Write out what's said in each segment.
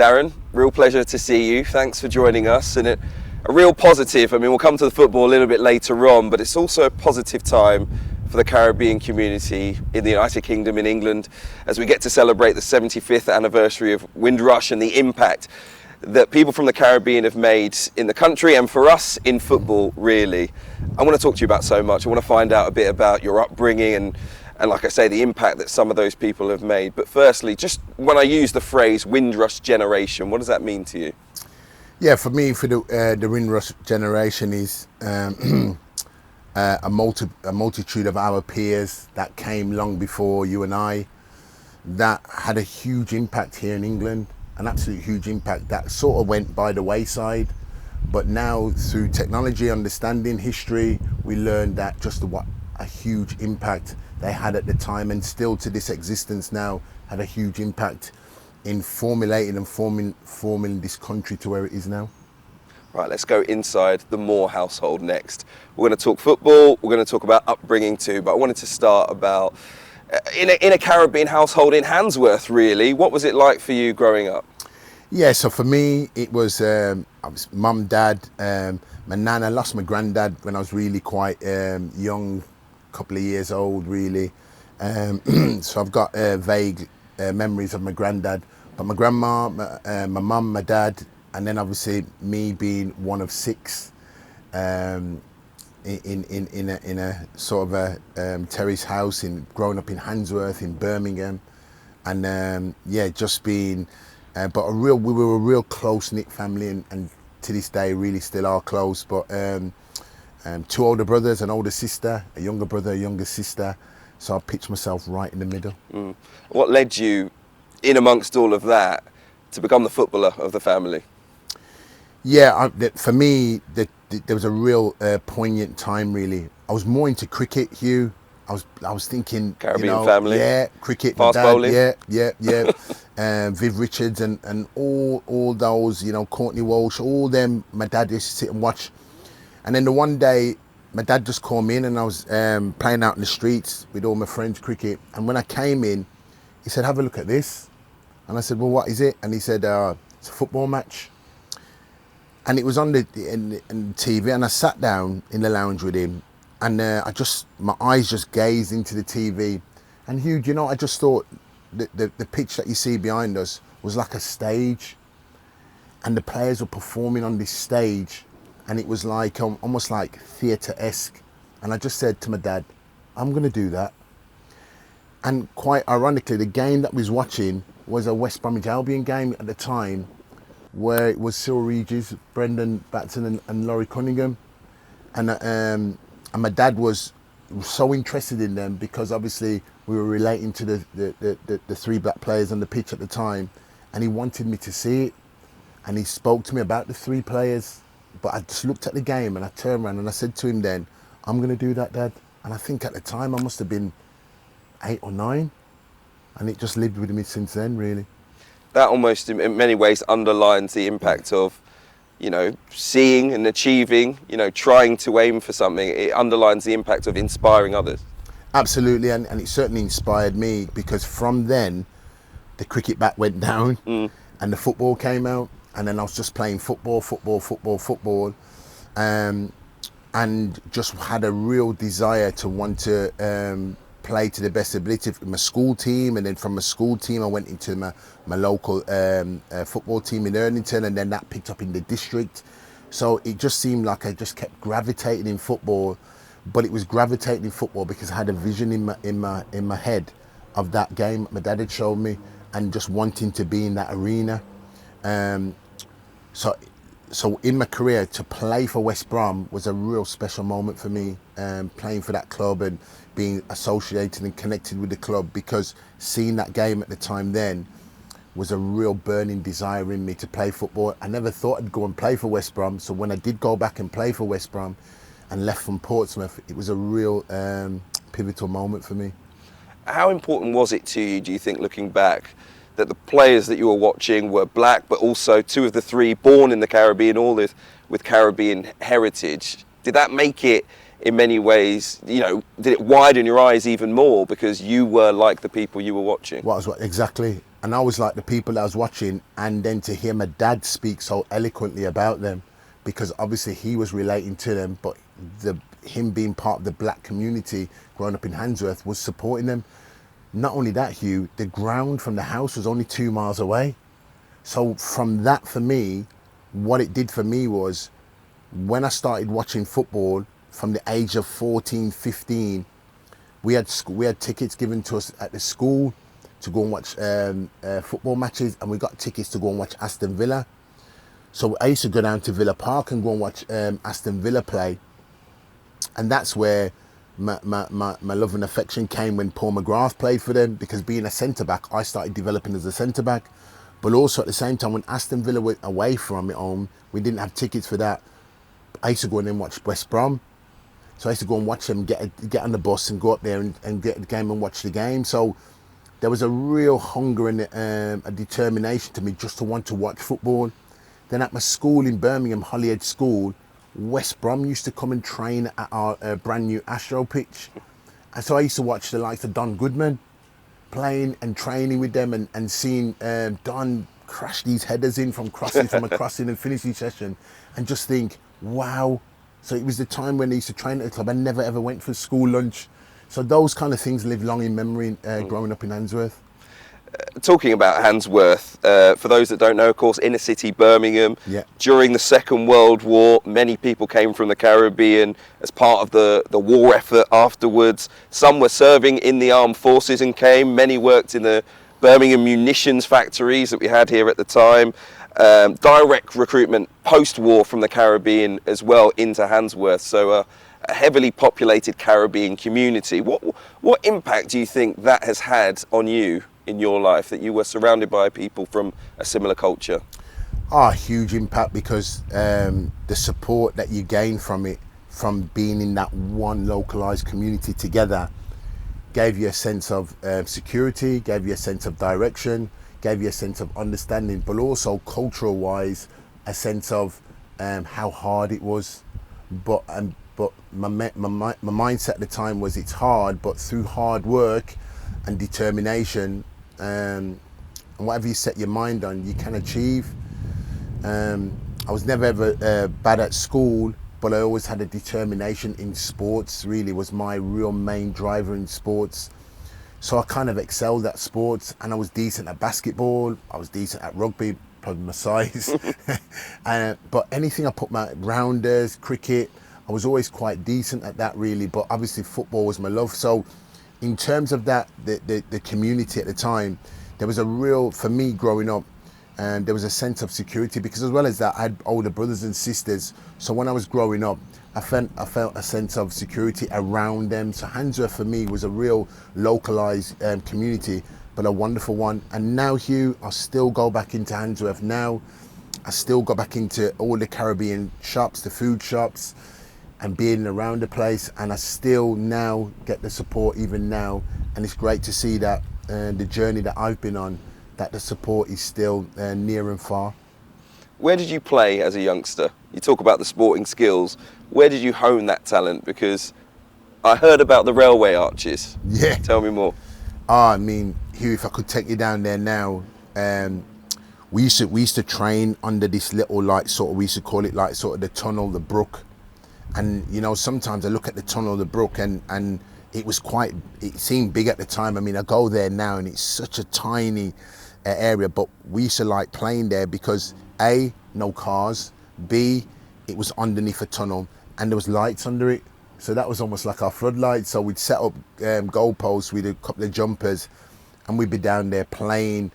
Darren, real pleasure to see you. Thanks for joining us. And a real positive, I mean, we'll come to the football a little bit later on, but it's also a positive time for the Caribbean community in the United Kingdom, in England, as we get to celebrate the 75th anniversary of Windrush and the impact that people from the Caribbean have made in the country and for us in football, really. I want to talk to you about so much. I want to find out a bit about your upbringing and like I say, the impact that some of those people have made. But firstly, just when I use the phrase Windrush Generation, what does that mean to you? Yeah, for me, for the Windrush Generation is a multitude of our peers that came long before you and I, that had a huge impact here in England, an absolute huge impact that sort of went by the wayside. But now through technology, understanding history, we learned that just what a huge impact they had at the time, and still to this existence now, had a huge impact in formulating and forming this country to where it is now. Right, let's go inside the Moore household next. We're going to talk football, we're going to talk about upbringing too, but I wanted to start about, in a Caribbean household in Handsworth really, what was it like for you growing up? Yeah, so for me, it was, I was mum, dad, my nan. I lost my granddad when I was really quite young, couple of years old really. So I've got vague memories of my granddad, but my grandma, my mum, my dad, and then obviously me being one of six in a sort of a terrace house, growing up in Handsworth in Birmingham, and yeah, just being but we were a real close-knit family, and to this day really still are close. But two older brothers, an older sister, a younger brother, a younger sister, so I pitched myself right in the middle. What led you, in amongst all of that, to become the footballer of the family? Yeah, for me, there was a real poignant time really. I was more into cricket, Hugh. I was thinking, Caribbean family, yeah, cricket, fast bowling, yeah. Viv Richards and all those, Courtney Walsh, all them. My dad used to sit and watch, and then the one day, my dad just called me in, and I was playing out in the streets with all my friends cricket. And when I came in, he said, "Have a look at this," and I said, "Well, what is it?" And he said, "It's a football match." And it was on the TV, and I sat down in the lounge with him. And my eyes just gazed into the TV. And Hugh, I just thought the pitch that you see behind us was like a stage. And the players were performing on this stage. And it was like, almost like theatre-esque. And I just said to my dad, I'm going to do that. And quite ironically, the game that we was watching was a West Bromwich Albion game at the time, where it was Cyril Regis, Brendan Batson and Laurie Cunningham. And my dad was so interested in them because obviously we were relating to the three black players on the pitch at the time, and he wanted me to see it, and he spoke to me about the three players. But I just looked at the game and I turned around and I said to him then, I'm going to do that, Dad. And I think at the time I must have been 8 or 9, and it just lived with me since then, really. That almost in many ways underlines the impact of seeing and achieving, trying to aim for something. It underlines the impact of inspiring others. Absolutely, and it certainly inspired me, because from then, the cricket bat went down and the football came out, and then I was just playing football, and just had a real desire to want to play to the best ability for my school team, and then from my school team I went into my local football team in Erdington, and then that picked up in the district. So it just seemed like I just kept gravitating in football, but it was gravitating in football because I had a vision in my head of that game my dad had showed me, and just wanting to be in that arena. So in my career, to play for West Brom was a real special moment for me, playing for that club and being associated and connected with the club, because seeing that game at the time then was a real burning desire in me to play football. I never thought I'd go and play for West Brom, so when I did go back and play for West Brom and left from Portsmouth, it was a real pivotal moment for me. How important was it to you, do you think, looking back, that the players that you were watching were black, but also 2 of the 3 born in the Caribbean, all with Caribbean heritage? Did that make it, in many ways, did it widen your eyes even more because you were like the people you were watching? Exactly. And I was like the people that I was watching, and then to hear my dad speak so eloquently about them, because obviously he was relating to them, but him being part of the black community growing up in Handsworth was supporting them. Not only that, Hugh, the ground from the house was only 2 miles away. So from that, for me, what it did for me was, when I started watching football from the age of 14, 15, we had tickets given to us at the school to go and watch football matches, and we got tickets to go and watch Aston Villa. So I used to go down to Villa Park and go and watch Aston Villa play. And that's where my love and affection came, when Paul McGrath played for them, because being a centre-back, I started developing as a centre-back. But also at the same time, when Aston Villa went away from it home, we didn't have tickets for that. I used to go in and watch West Brom. So I used to go and watch them, get on the bus and go up there and get the game and watch the game. So there was a real hunger and a determination to me just to want to watch football. Then at my school in Birmingham, Holyhead School, West Brom used to come and train at our brand new Astro pitch. And so I used to watch the likes of Don Goodman playing and training with them, and seeing Don crash these headers in from a crossing and finishing session, and just think, wow. So it was the time when they used to train at the club. I never ever went for school lunch. So those kind of things live long in memory growing up in Handsworth. Talking about Handsworth, for those that don't know, of course, inner city Birmingham. Yeah. During the Second World War, many people came from the Caribbean as part of the war effort afterwards. Some were serving in the armed forces and came. Many worked in the Birmingham munitions factories that we had here at the time. Direct recruitment post-war from the Caribbean as well into Handsworth. So a heavily populated Caribbean community. What impact do you think that has had on you in your life, that you were surrounded by people from a similar culture? Huge impact, because the support that you gain from it, from being in that one localized community together, gave you a sense of security, gave you a sense of direction, gave you a sense of understanding, but also cultural wise, a sense of how hard it was. But my mindset at the time was, it's hard, but through hard work and determination, and whatever you set your mind on, you can achieve. I was never ever bad at school, but I always had a determination in sports. Really was my real main driver in sports. So I kind of excelled at sports, and I was decent at basketball. I was decent at rugby, probably my size. But anything I put my rounders, cricket, I was always quite decent at that, really. But obviously football was my love. So in terms of that, the community at the time, there was a real, for me growing up, and there was a sense of security, because as well as that, I had older brothers and sisters. So when I was growing up, I felt a sense of security around them. So Handsworth for me was a real localized community, but a wonderful one. And now, Hugh, I still go back into Handsworth now. I still go back into all the Caribbean shops, the food shops, and being around the place, and I still now get the support even now. And it's great to see that the journey that I've been on, that the support is still near and far. Where did you play as a youngster? You talk about the sporting skills. Where did you hone that talent? Because I heard about the railway arches. Yeah. Tell me more. I mean, Hugh, if I could take you down there now, we used to train under this little, we used to call it the tunnel, the Brook. And you know, sometimes I look at the tunnel, the Brook, and it seemed big at the time. I mean, I go there now and it's such a tiny area, but we used to like playing there because A, no cars, B, it was underneath a tunnel and there was lights under it. So that was almost like our floodlights. So we'd set up goalposts with a couple of jumpers, and we'd be down there playing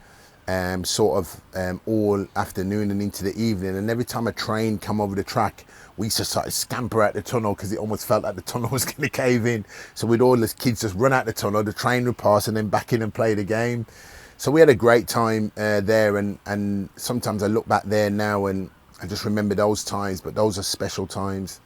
all afternoon and into the evening. And every time a train come over the track, we used to sort of scamper out the tunnel, because it almost felt like the tunnel was going to cave in. So we'd all as kids just run out the tunnel, the train would pass, and then back in and play the game. So we had a great time there, and sometimes I look back there now and I just remember those times, but those are special times.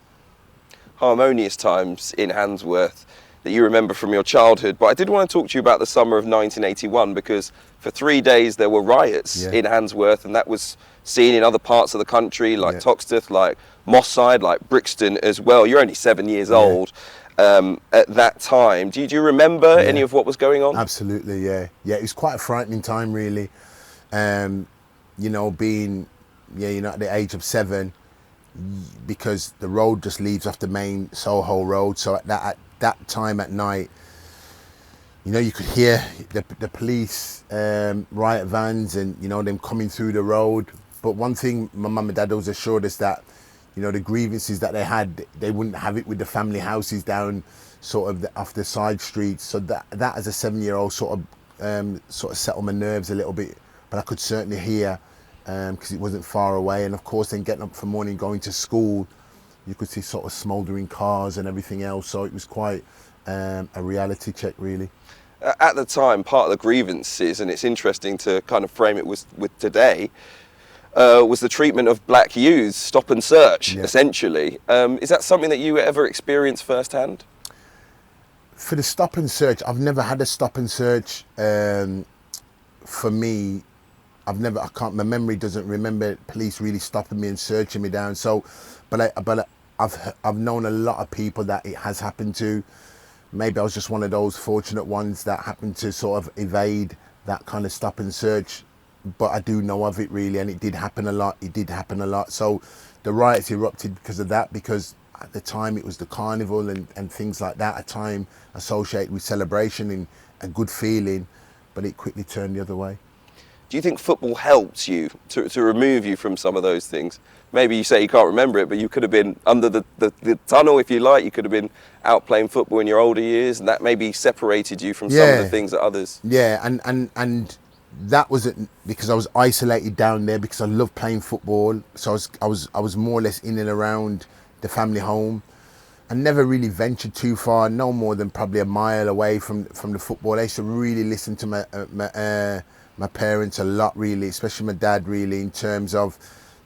Harmonious times in Handsworth that you remember from your childhood. But I did want to talk to you about the summer of 1981, because for 3 days there were riots in Handsworth, and that was seen in other parts of the country, like Toxteth, like Moss Side, like Brixton as well. You're only 7 years old. at that time. Do you remember any of what was going on? Absolutely, yeah. It was quite a frightening time, really. Being, at the age of 7, because the road just leads off the main Soho road. So at that time at night, you could hear the police riot vans and, them coming through the road. But one thing my mum and dad always assured us that, the grievances that they had, they wouldn't have it with the family houses down sort of off the side streets. So that as a 7-year-old sort of settled my nerves a little bit. But I could certainly hear, because it wasn't far away. And of course, then getting up for morning, going to school, you could see sort of smouldering cars and everything else. So it was quite a reality check, really. At the time, part of the grievances, and it's interesting to kind of frame it with today, was the treatment of black youths, stop and search, essentially. Is that something that you ever experienced firsthand? For the stop and search, I've never had a stop and search. For me, my memory doesn't remember police really stopping me and searching me down. So, but I've known a lot of people that it has happened to. Maybe I was just one of those fortunate ones that happened to sort of evade that kind of stop and search. But I do know of it, really, and it did happen a lot. So the riots erupted because of that, because at the time it was the carnival and things like that, a time associated with celebration and a good feeling, but it quickly turned the other way. Do you think football helped you to remove you from some of those things? Maybe you say you can't remember it, but you could have been under the tunnel, if you like. You could have been out playing football in your older years, and that maybe separated you from some of the things that others... Yeah, and that wasn't because I was isolated down there, because I loved playing football. So I was more or less in and around the family home. I never really ventured too far, no more than probably a mile away from the football. I used to really listen to my parents a lot, really, especially my dad, really, in terms of,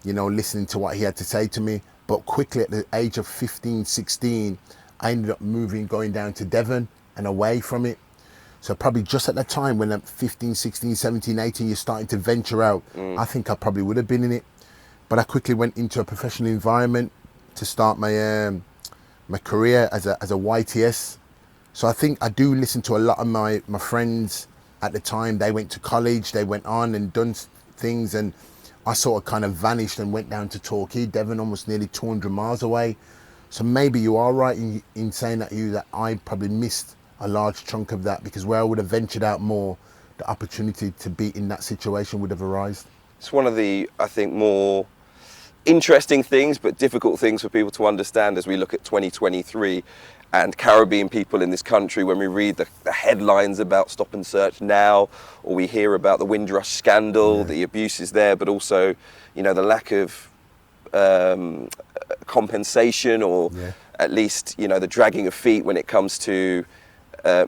listening to what he had to say to me. But quickly at the age of 15, 16, I ended up going down to Devon and away from it. So probably just at that time when I'm 15, 16, 17, 18, you're starting to venture out. I think I probably would have been in it. But I quickly went into a professional environment to start my my career as a YTS. So I think I do listen to a lot of my friends at the time. They went to college, they went on and done things, and I sort of kind of vanished and went down to Torquay, Devon, almost nearly 200 miles away. So maybe you are right in saying that I probably missed a large chunk of that, because where I would have ventured out more, the opportunity to be in that situation would have arisen. It's one of the, I think, more interesting things, but difficult things for people to understand as we look at 2023 and Caribbean people in this country. When we read the headlines about stop and search now, or we hear about the Windrush scandal, the abuses there, but also, the lack of compensation, or at least, the dragging of feet when it comes to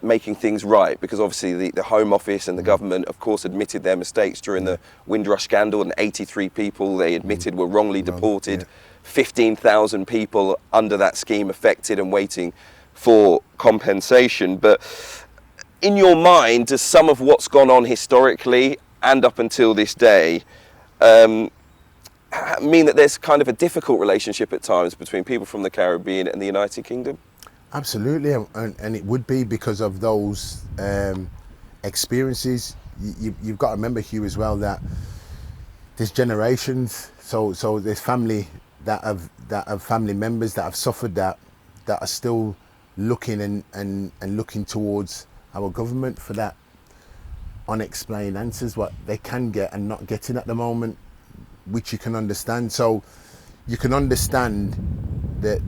making things right, because obviously the Home Office and the government, of course, admitted their mistakes during the Windrush scandal, and 83 people they admitted were wrongly deported, 15,000 people under that scheme affected and waiting for compensation. But in your mind, does some of what's gone on historically and up until this day mean that there's kind of a difficult relationship at times between people from the Caribbean and the United Kingdom? Absolutely, and it would be because of those experiences. You've got to remember, Hugh, as well, that there's generations. So there's family that have family members that have suffered that are still looking and looking towards our government for that unexplained answers, what they can get and not getting at the moment, which you can understand. So you can understand the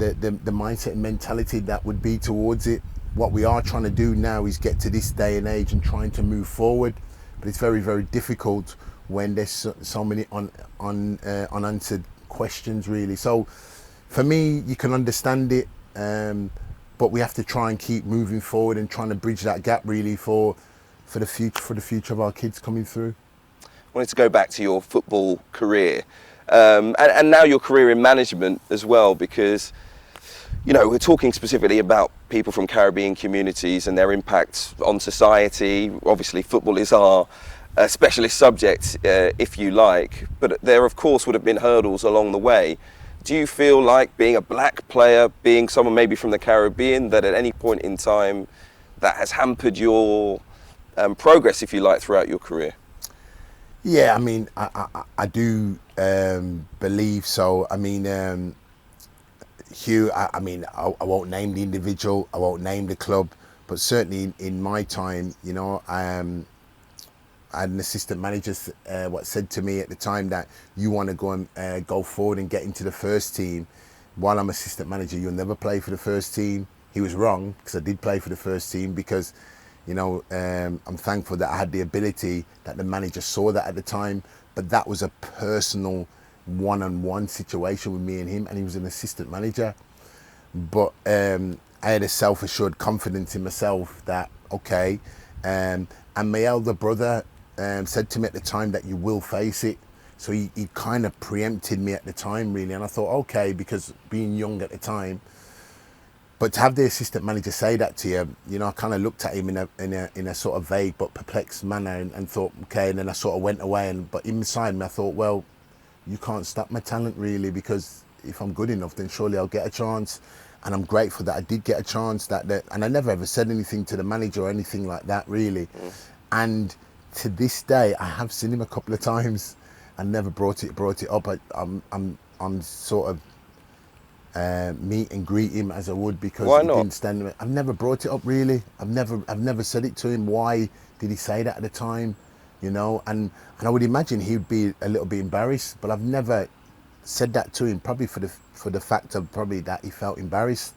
mindset and mentality that would be towards it. What we are trying to do now is get to this day and age and trying to move forward, but it's very, very difficult when there's so many unanswered questions, really. So for me, you can understand it, but we have to try and keep moving forward and trying to bridge that gap, really, for the future of our kids coming through. I wanted to go back to your football career. And now your career in management as well, because, we're talking specifically about people from Caribbean communities and their impact on society. Obviously, football is our specialist subject, if you like, but there, of course, would have been hurdles along the way. Do you feel like being a black player, being someone maybe from the Caribbean, that at any point in time that has hampered your progress, if you like, throughout your career? Yeah, I mean, I do believe so. I mean, Hugh, I mean, I won't name the individual, I won't name the club, but certainly in my time, you know, I had an assistant manager what said to me at the time that you want to go and go forward and get into the first team. While I'm assistant manager, you'll never play for the first team. He was wrong, because I did play for the first team, because, you know, I'm thankful that I had the ability, that the manager saw that at the time, but that was a personal one-on-one situation with me and him, and he was an assistant manager. But I had a self-assured confidence in myself that, okay, and my elder brother said to me at the time that you will face it. So he kind of preempted me at the time, really. And I thought, okay, because being young at the time, but to have the assistant manager say that to you, you know, I kind of looked at him in a sort of vague but perplexed manner and thought, okay. And then I sort of went away. But inside me, I thought, well, you can't stop my talent, really, because if I'm good enough, then surely I'll get a chance. And I'm grateful that I did get a chance. And I never ever said anything to the manager or anything like that, really. And to this day, I have seen him a couple of times and never brought it up. I'm sort of meet and greet him as I would, because Why he not? didn't stand there. I've never brought it up, really. I've never said it to him. Why did he say that at the time? You know, and I would imagine he'd be a little bit embarrassed, but I've never said that to him, probably for the fact of probably that he felt embarrassed,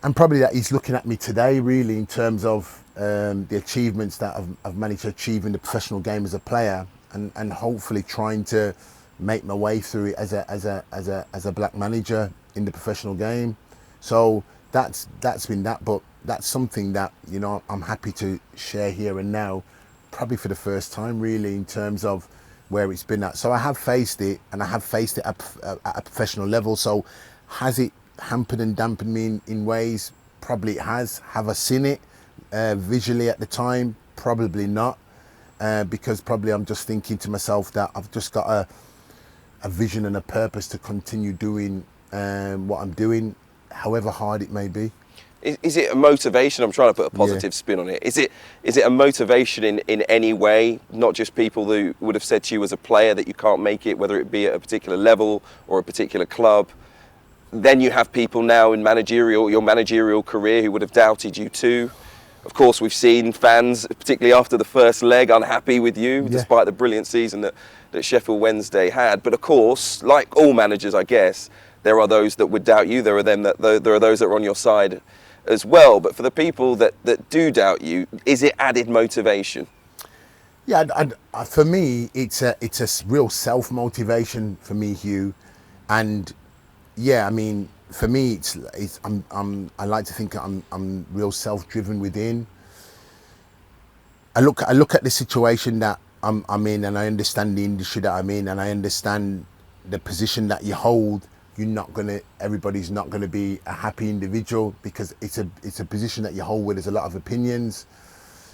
and probably that he's looking at me today, really, in terms of the achievements that I've managed to achieve in the professional game as a player, and hopefully trying to make my way through it as a black manager in the professional game. So that's been that, but that's something that, you know, I'm happy to share here and now, probably for the first time, really, in terms of where it's been at. So I have faced it, and I have faced it at a professional level. So has it hampered and dampened me in ways? Probably it has. Have I seen it visually at the time? Probably not, because probably I'm just thinking to myself that I've just got a vision and a purpose to continue doing what I'm doing, however hard it may be. Is it a motivation? I'm trying to put a positive spin on it. Is it a motivation in any way? Not just people who would have said to you as a player that you can't make it, whether it be at a particular level or a particular club. Then you have people now in your managerial career who would have doubted you too. Of course, we've seen fans, particularly after the first leg, unhappy with you, despite the brilliant season that Sheffield Wednesday had. But of course, like all managers, I guess, there are those that would doubt you. There are those that are on your side as well. But for the people that do doubt you, is it added motivation? Yeah, for me, it's a real self-motivation for me, Hugh. And yeah, I mean, for me, I like to think I'm real self-driven within. I look at the situation that I'm in, and I understand the industry that I'm in, and I understand the position that you hold. Everybody's not gonna be a happy individual, because it's a position that you hold where there's a lot of opinions.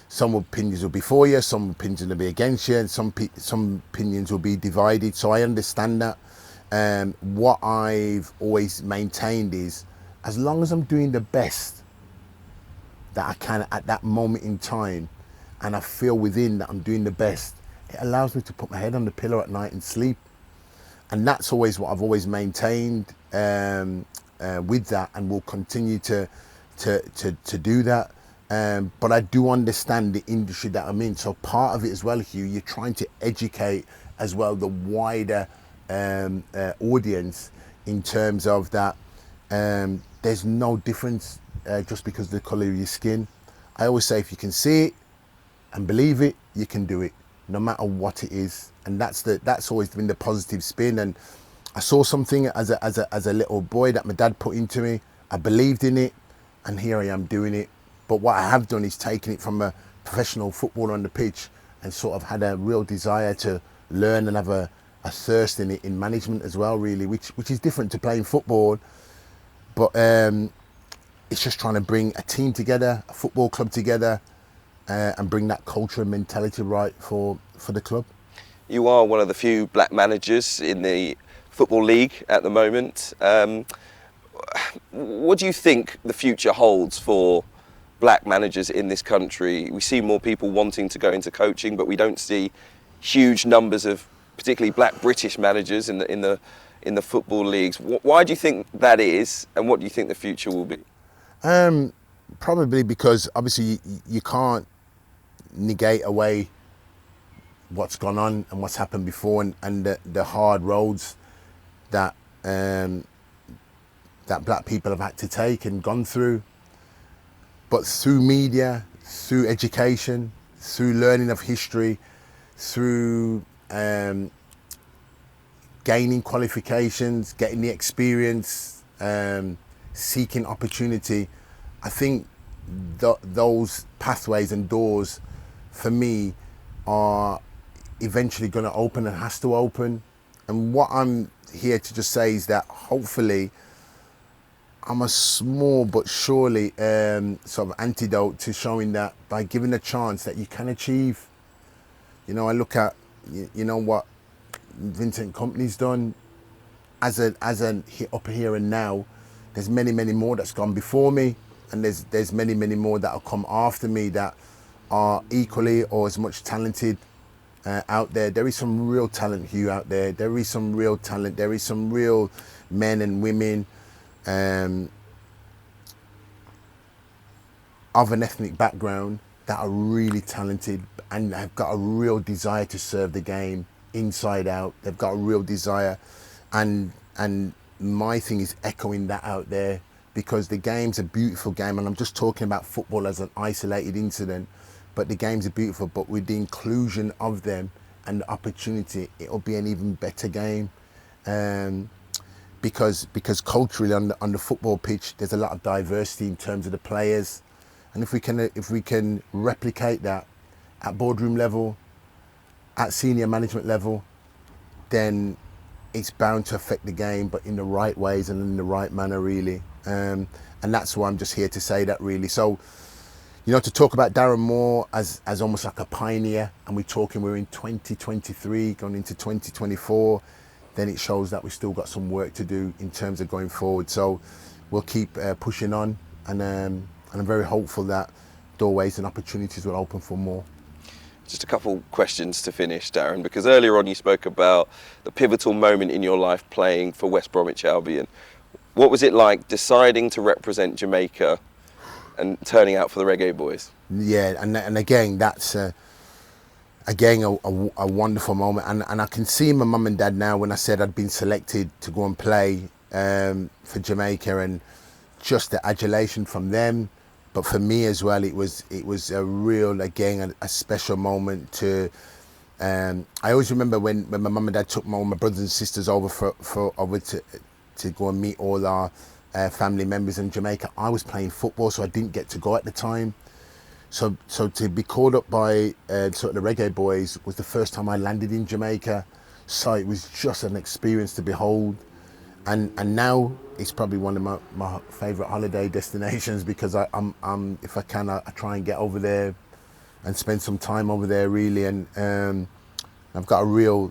Some opinions will be for you, some opinions will be against you, and some opinions will be divided. So I understand that. What I've always maintained is, as long as I'm doing the best that I can at that moment in time, and I feel within that I'm doing the best, it allows me to put my head on the pillow at night and sleep. And that's always what I've always maintained with that, and will continue to do that. But I do understand the industry that I'm in. So part of it as well, Hugh, you're trying to educate as well the wider audience, in terms of that there's no difference just because of the colour of your skin. I always say, if you can see it and believe it, you can do it, no matter what it is. And that's always been the positive spin. And I saw something as a little boy that my dad put into me. I believed in it, and here I am doing it. But what I have done is taken it from a professional footballer on the pitch, and sort of had a real desire to learn and have a thirst in it, in management as well, really, which is different to playing football. But it's just trying to bring a team together, a football club together, and bring that culture and mentality right for the club. You are one of the few black managers in the Football League at the moment. What do you think the future holds for black managers in this country? We see more people wanting to go into coaching, but we don't see huge numbers of particularly black British managers in the football leagues. Why do you think that is, and what do you think the future will be? Probably because obviously you can't negate away what's gone on and what's happened before, and the hard roads that that black people have had to take and gone through. But through media, through education, through learning of history, through gaining qualifications, getting the experience, seeking opportunity, I think those pathways and doors for me are eventually going to open and has to open. And what I'm here to just say is that hopefully I'm a small but surely sort of antidote to showing that by giving a chance that you can achieve. You know, I look at you know what Vincent Kompany's done as a up here and now. There's many more that's gone before me, and there's many more that will come after me that are equally or as much talented out there. There is some real talent, Hugh, out there. There is some real talent. There is some real men and women of an ethnic background that are really talented and have got a real desire to serve the game inside out. They've got a real desire, and my thing is echoing that out there, because the game's a beautiful game, and I'm just talking about football as an isolated incident, but the game's are beautiful, but with the inclusion of them and the opportunity, it'll be an even better game. Because culturally on the football pitch, there's a lot of diversity in terms of the players, and if we can replicate that at boardroom level, at senior management level, then it's bound to affect the game, but in the right ways and in the right manner, really. And that's why I'm just here to say that, really. So, you know, to talk about Darren Moore as almost like a pioneer, and we're in 2023, going into 2024, then it shows that we've still got some work to do in terms of going forward. So we'll keep pushing on, and I'm very hopeful that doorways and opportunities will open for more. Just a couple questions to finish, Darren, because earlier on you spoke about the pivotal moment in your life playing for West Bromwich Albion. What was it like deciding to represent Jamaica and turning out for the Reggae Boys? Yeah, and again, that's a wonderful moment. And I can see my mum and dad now when I said I'd been selected to go and play for Jamaica, and just the adulation from them. But for me as well, it was a real, again, a special moment to. I always remember when my mum and dad took all my brothers and sisters over to go and meet all our family members in Jamaica. I was playing football, so I didn't get to go at the time. So to be called up by sort of the Reggae Boys was the first time I landed in Jamaica. So it was just an experience to behold. And now it's probably one of my favourite holiday destinations, because I'm if I can, I try and get over there and spend some time over there, really. And I've got a real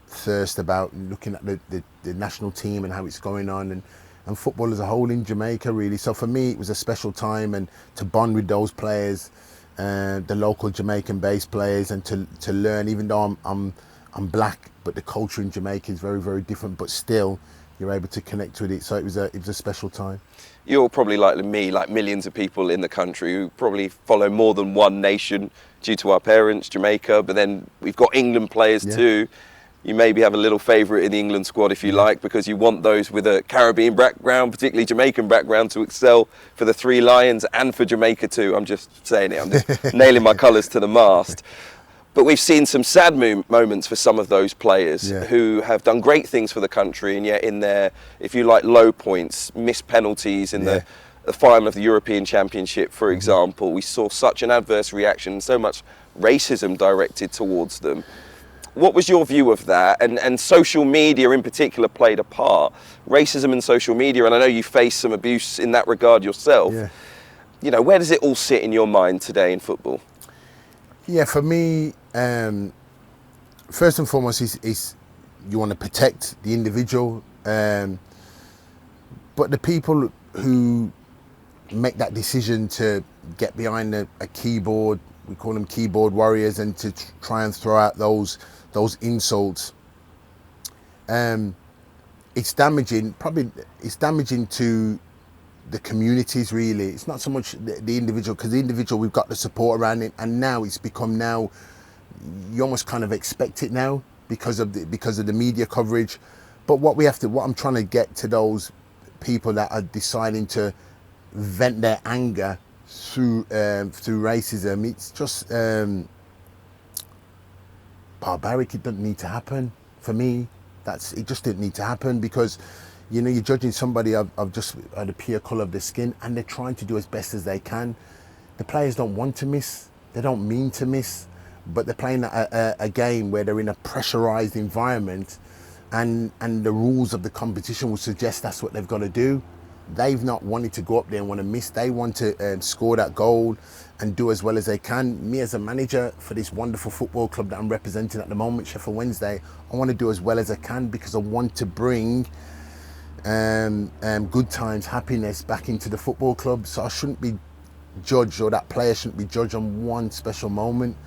thirst about looking at the national team and how it's going on, and football as a whole in Jamaica, really. So for me, it was a special time, and to bond with those players, the local Jamaican-based players, and to learn, even though I'm black, but the culture in Jamaica is very, very different, but still you're able to connect with it. So it was a special time. You're probably like me, like millions of people in the country who probably follow more than one nation due to our parents, Jamaica, but then we've got England players too. You maybe have a little favourite in the England squad, if you like, because you want those with a Caribbean background, particularly Jamaican background, to excel for the Three Lions and for Jamaica too. I'm just saying it, I'm just nailing my colours to the mast. But we've seen some sad moments for some of those players who have done great things for the country, and yet in their, if you like, low points, missed penalties in the final of the European Championship, for example. We saw such an adverse reaction, so much racism directed towards them. What was your view of that? And social media in particular played a part. Racism and social media, and I know you faced some abuse in that regard yourself. You know, where does it all sit in your mind today in football? Yeah, for me, first and foremost is you want to protect the individual, but the people who make that decision to get behind a keyboard, we call them keyboard warriors, and to try and throw out those insults, it's damaging. Probably it's damaging to the communities. Really, it's not so much the individual, because the individual, we've got the support around it, and now it's become, now you almost kind of expect it now because of the media coverage. But what I'm trying to get to those people that are deciding to vent their anger through racism, it's just barbaric. It doesn't need to happen. For me, it just didn't need to happen, because you're judging somebody of just the pure colour of their skin, and they're trying to do as best as they can. The players don't want to miss, they don't mean to miss, but they're playing a game where they're in a pressurised environment, and the rules of the competition will suggest that's what they've got to do. They've not wanted to go up there and want to miss. They want to score that goal and do as well as they can. Me as a manager for this wonderful football club that I'm representing at the moment, Sheffield Wednesday, I want to do as well as I can, because I want to bring good times, happiness back into the football club. So I shouldn't be judged, or that player shouldn't be judged on one special moment,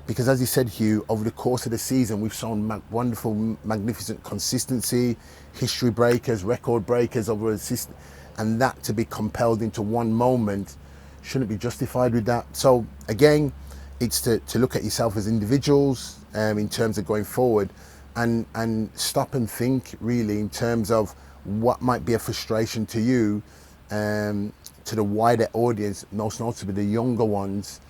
because as you said, Hugh, over the course of the season we've shown wonderful, magnificent consistency, history breakers, record breakers over a season, and that to be compelled into one moment shouldn't be justified with that. So again, it's to look at yourself as individuals in terms of going forward, and stop and think really in terms of what might be a frustration to you, to the wider audience, most notably the younger ones.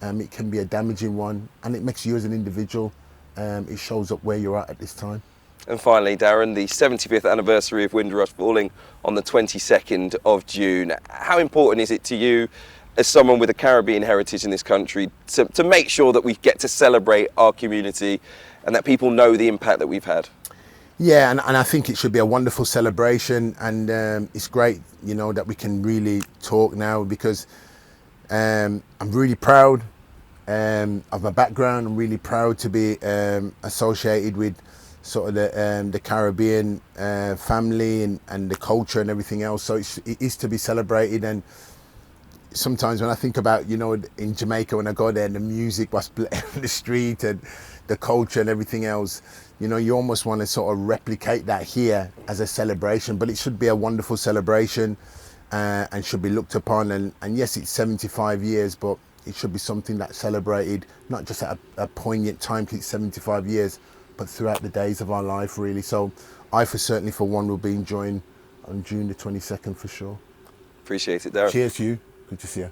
It can be a damaging one, and it makes you as an individual, it shows up where you're at this time. And finally, Darren, the 75th anniversary of Windrush falling on the 22nd of June. How important is it to you, as someone with a Caribbean heritage in this country, to make sure that we get to celebrate our community and that people know the impact that we've had? Yeah, and I think it should be a wonderful celebration, and it's great, that we can really talk now, because I'm really proud of my background. I'm really proud to be associated with sort of the Caribbean family and the culture and everything else. So it is to be celebrated. And sometimes when I think about, in Jamaica, when I go there and the music was playing on the street and the culture and everything else, you almost want to sort of replicate that here as a celebration. But it should be a wonderful celebration and should be looked upon. And yes, it's 75 years, but it should be something that's celebrated, not just at a poignant time, because it's 75 years, but throughout the days of our life, really. So I certainly for one will be enjoying on June the 22nd for sure. Appreciate it, Darren. Cheers, Hugh. Good to see you.